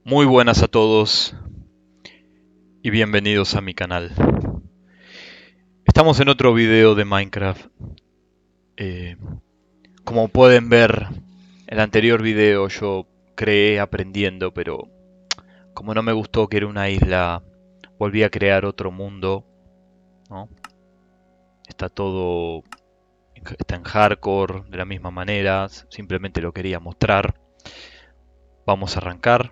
Muy buenas a todos y bienvenidos a mi canal. Estamos en otro video de Minecraft. Eh, Como pueden ver, el anterior video yo creé aprendiendo, pero como no me gustó que era una isla, volví a crear otro mundo, ¿no? Está todo, está en hardcore de la misma manera, simplemente lo quería mostrar. Vamos a arrancar.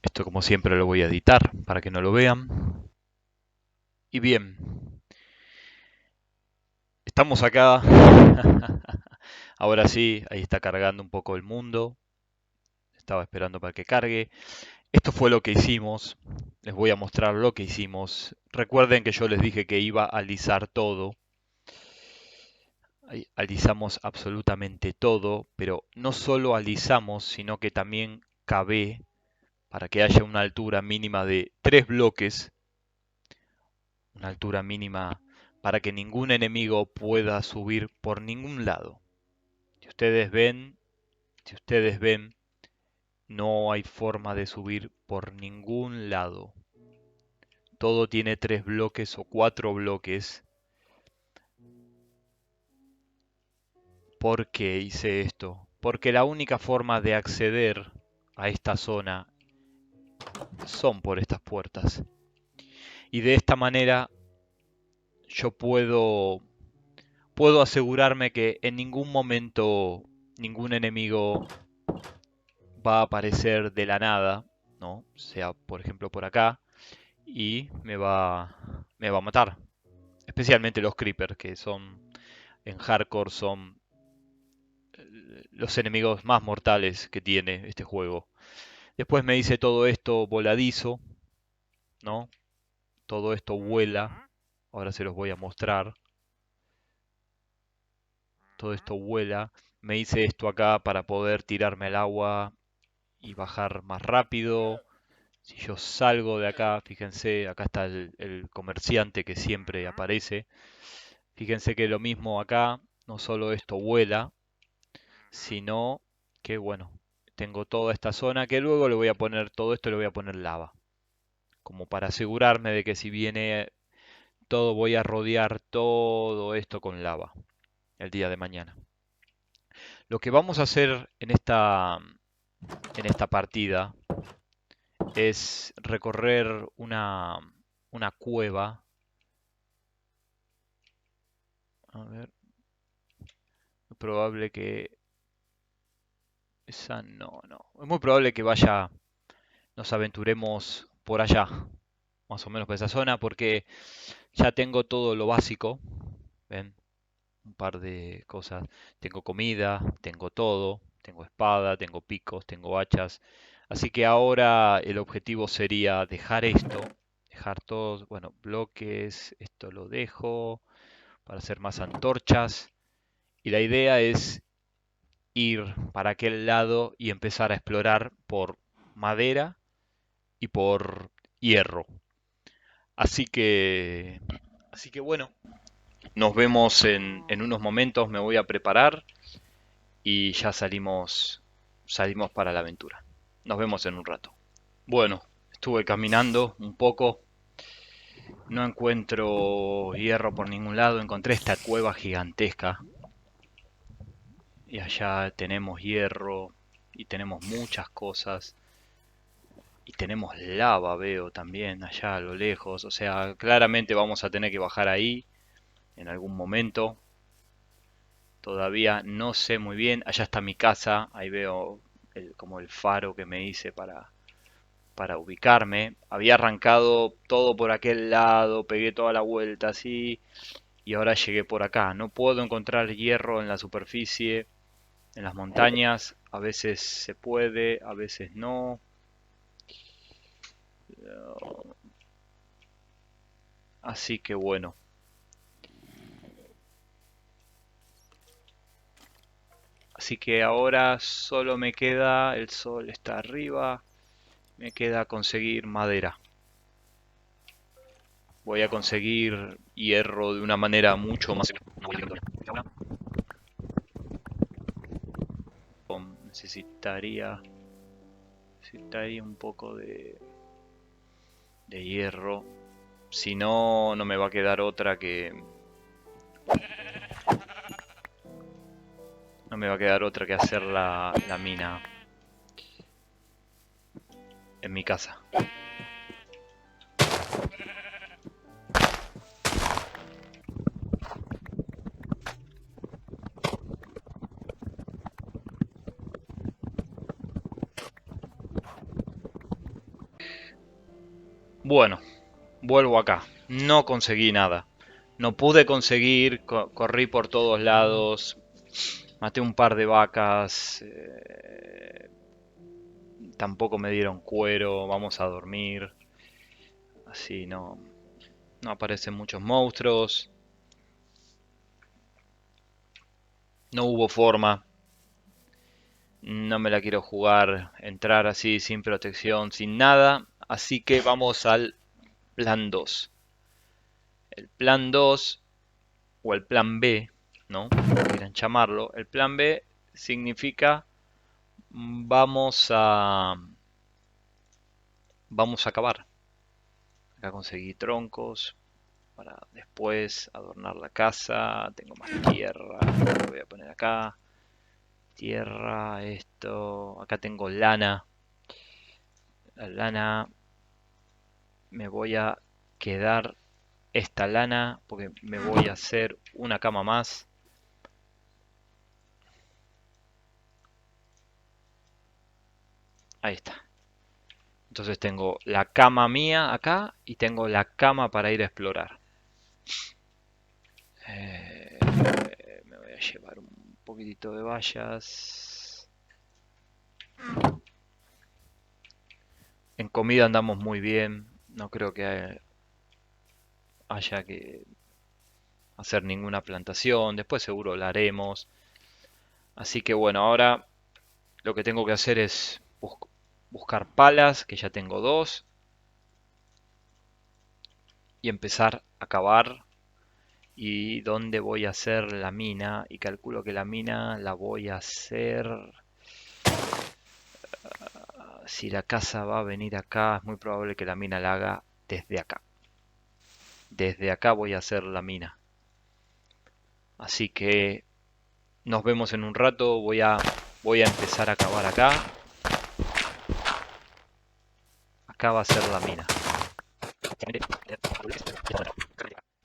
Esto como siempre lo voy a editar para que no lo vean. Y bien, estamos acá. Ahora sí, ahí está cargando un poco el mundo. Estaba esperando para que cargue. Esto fue lo que hicimos. Les voy a mostrar lo que hicimos. Recuerden que yo les dije que iba a alisar todo. Ahí alisamos absolutamente todo, pero no solo alisamos, sino que también cavé para que haya una altura mínima de 3 bloques. Una altura mínima para que ningún enemigo pueda subir por ningún lado. Si ustedes ven, si ustedes ven, no hay forma de subir por ningún lado. Todo tiene 3 bloques o 4 bloques. ¿Por qué hice esto? Porque la única forma de acceder a esta zona son por estas puertas. Y de esta manera yo puedo asegurarme que en ningún momento ningún enemigo va a aparecer de la nada, ¿no? Sea por ejemplo por acá y me va a matar. Especialmente los creepers, que son en hardcore son los enemigos más mortales que tiene este juego. Después me dice todo esto voladizo, ¿no? Todo esto vuela. Ahora se los voy a mostrar. Todo esto vuela. Me hice esto acá para poder tirarme al agua y bajar más rápido. Si yo salgo de acá, fíjense, acá está el comerciante que siempre aparece. Fíjense que lo mismo acá, no solo esto vuela, sino que bueno, tengo toda esta zona que luego le voy a poner, todo esto le voy a poner lava, como para asegurarme de que si viene todo voy a rodear todo esto con lava el día de mañana. Lo que vamos a hacer en esta partida es recorrer una cueva. A ver, es probable que esa no. Es muy probable que nos aventuremos por allá, más o menos por esa zona, porque ya tengo todo lo básico. ¿Ven? Un par de cosas. Tengo comida, tengo todo, tengo espada, tengo picos, tengo hachas. Así que ahora el objetivo sería dejar esto, dejar todos, bueno, bloques, esto lo dejo para hacer más antorchas. Y la idea es ir para aquel lado y empezar a explorar por madera y por hierro. Así que, así que bueno, nos vemos en unos momentos, me voy a preparar y ya salimos para la aventura. Nos vemos en un rato. Bueno, estuve caminando un poco, no encuentro hierro por ningún lado, encontré esta cueva gigantesca y allá tenemos hierro y tenemos muchas cosas y tenemos lava, veo también allá a lo lejos, o sea, claramente vamos a tener que bajar ahí en algún momento. Todavía no sé muy bien. Allá está mi casa. Ahí veo como el faro que me hice para ubicarme. Había arrancado todo por aquel lado, pegué toda la vuelta así y ahora llegué por acá. No puedo encontrar hierro en la superficie, en las montañas. A veces se puede, a veces no. Así que bueno. Así que ahora solo me queda, el sol está arriba, me queda conseguir madera. Voy a conseguir hierro de una manera mucho más... Necesitaría necesita ahí un poco de hierro. Si no, no me va a quedar otra que... No me va a quedar otra que hacer la mina en mi casa. Bueno, vuelvo acá. No conseguí nada. No pude conseguir, corrí por todos lados, maté un par de vacas, tampoco me dieron cuero, vamos a dormir. Así no aparecen muchos monstruos, no hubo forma. No me la quiero jugar, entrar así sin protección, sin nada. Así que vamos al plan 2. El plan 2 o el plan B, ¿no? Como quieran llamarlo. El plan B significa vamos a vamos a cavar. Acá conseguí troncos para después adornar la casa. Tengo más tierra, lo voy a poner acá. Tierra, esto. Acá tengo lana. La lana me voy a quedar esta lana porque me voy a hacer una cama más. Ahí está. Entonces tengo la cama mía acá y tengo la cama para ir a explorar. Me voy a llevar un poquitito de vallas. En comida andamos muy bien. No creo que haya que hacer ninguna plantación. Después seguro la haremos. Así que bueno, ahora lo que tengo que hacer es buscar palas, que ya tengo dos, y empezar a cavar. Y dónde voy a hacer la mina. Y calculo que la mina la voy a hacer... Si la casa va a venir acá, es muy probable que la mina la haga desde acá. Desde acá voy a hacer la mina. Así que nos vemos en un rato. Voy a empezar a cavar acá. Acá va a ser la mina.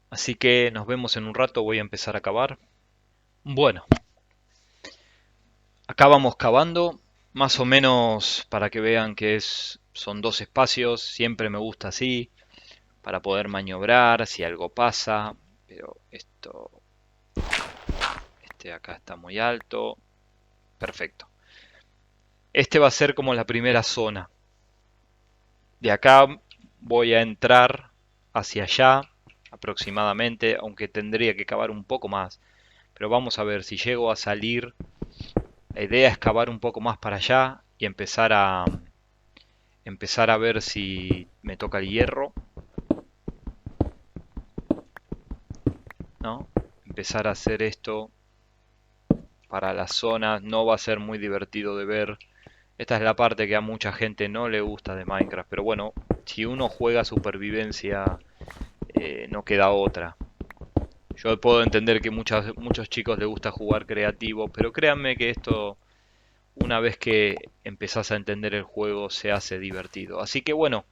Así que nos vemos en un rato. Voy a empezar a cavar. Bueno, acá vamos cavando. Más o menos para que vean que son dos espacios. Siempre me gusta así. Para poder maniobrar si algo pasa. Pero este acá está muy alto. Perfecto. Este va a ser como la primera zona. De acá voy a entrar hacia allá aproximadamente, aunque tendría que cavar un poco más. Pero vamos a ver si llego a salir. La idea es cavar un poco más para allá y empezar a ver si me toca el hierro, ¿no? Empezar a hacer esto para las zonas. No va a ser muy divertido de ver. Esta es la parte que a mucha gente no le gusta de Minecraft, pero bueno, si uno juega supervivencia, no queda otra. Yo puedo entender que muchos chicos les gusta jugar creativo, pero créanme que esto, una vez que empezás a entender el juego, se hace divertido. Así que bueno,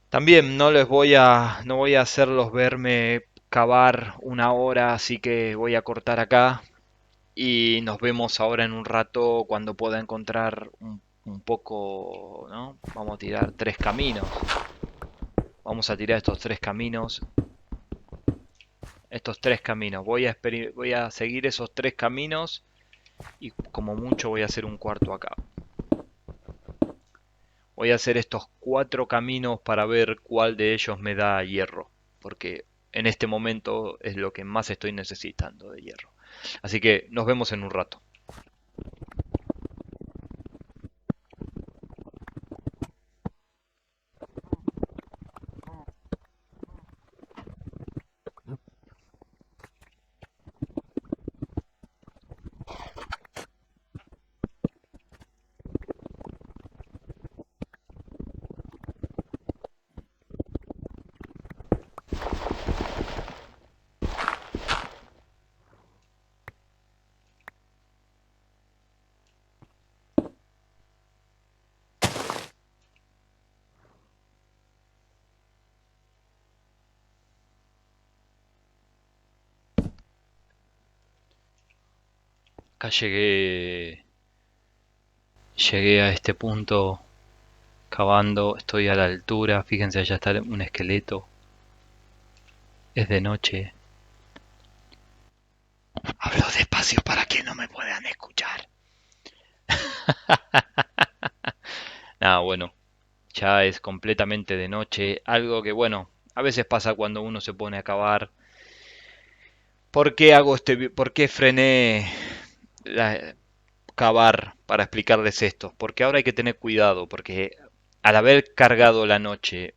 también no voy a hacerlos verme cavar una hora, así que voy a cortar acá y nos vemos ahora en un rato cuando pueda encontrar un poco, ¿no? Vamos a tirar tres caminos. Vamos a tirar estos tres caminos. Estos tres caminos. Voy a seguir esos tres caminos y como mucho voy a hacer un cuarto acá. Voy a hacer estos cuatro caminos para ver cuál de ellos me da hierro. Porque en este momento es lo que más estoy necesitando de hierro. Así que nos vemos en un rato. Acá llegué a este punto cavando, estoy a la altura, fíjense allá está un esqueleto, es de noche. Hablo despacio para que no me puedan escuchar. Nada, bueno, ya es completamente de noche, algo que bueno, a veces pasa cuando uno se pone a cavar. ¿Por qué por qué frené cavar para explicarles esto? Porque ahora hay que tener cuidado, porque al haber cargado la noche,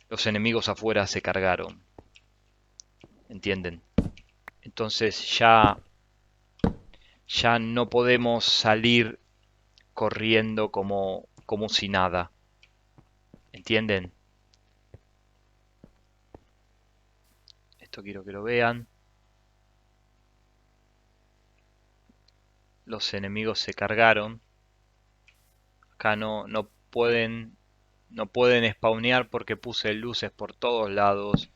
los enemigos afuera se cargaron, ¿entienden? Entonces ya no podemos salir corriendo como si nada, ¿entienden? Esto quiero que lo vean. Los enemigos se cargaron. Acá no pueden spawnear porque puse luces por todos lados.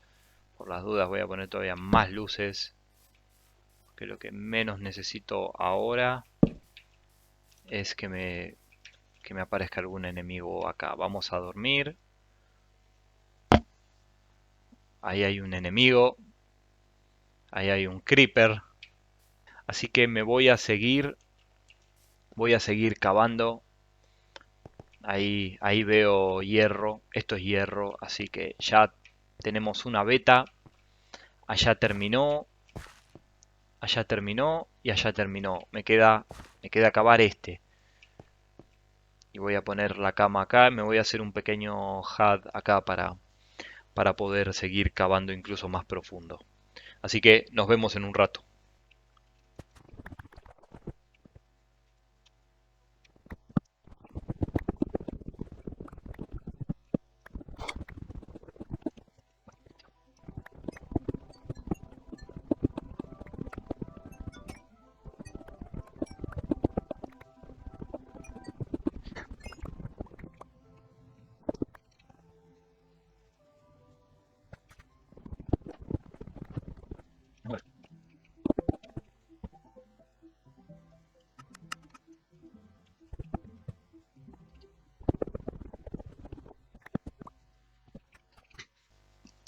Por las dudas voy a poner todavía más luces. Que lo que menos necesito ahora es que me aparezca algún enemigo acá. Vamos a dormir. Ahí hay un enemigo. Ahí hay un creeper. Así que me voy a seguir cavando. Ahí veo hierro. Esto es hierro. Así que ya tenemos una beta. Allá terminó. Allá terminó. Y allá terminó. Me queda cavar este. Y voy a poner la cama acá. Me voy a hacer un pequeño HUD acá para poder seguir cavando incluso más profundo. Así que nos vemos en un rato.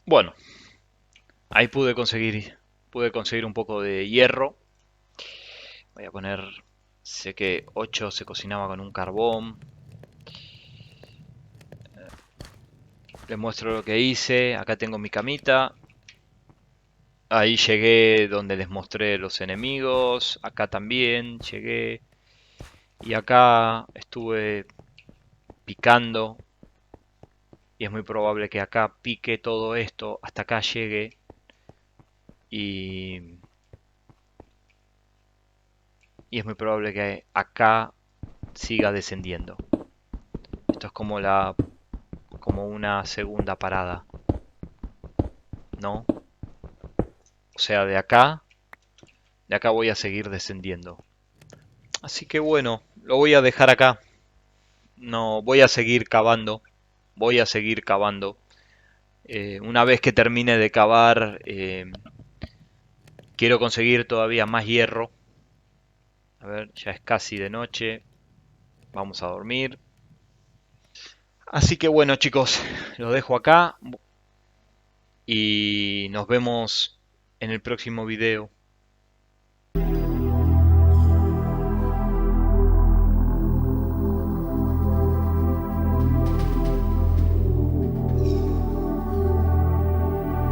Bueno, ahí pude conseguir un poco de hierro. Voy a poner, sé que 8 se cocinaba con un carbón. Les muestro lo que hice. Acá tengo mi camita. Ahí llegué donde les mostré los enemigos. Acá también llegué. Y acá estuve picando. Y es muy probable que acá pique todo esto hasta acá llegue. Y, y es muy probable que acá siga descendiendo. Esto es como una segunda parada, ¿no? O sea, de acá voy a seguir descendiendo. Así que bueno, lo voy a dejar acá. No, voy a seguir cavando. Voy a seguir cavando. Una vez que termine de cavar, quiero conseguir todavía más hierro. A ver, ya es casi de noche. Vamos a dormir. Así que bueno, chicos, lo dejo acá y nos vemos en el próximo video.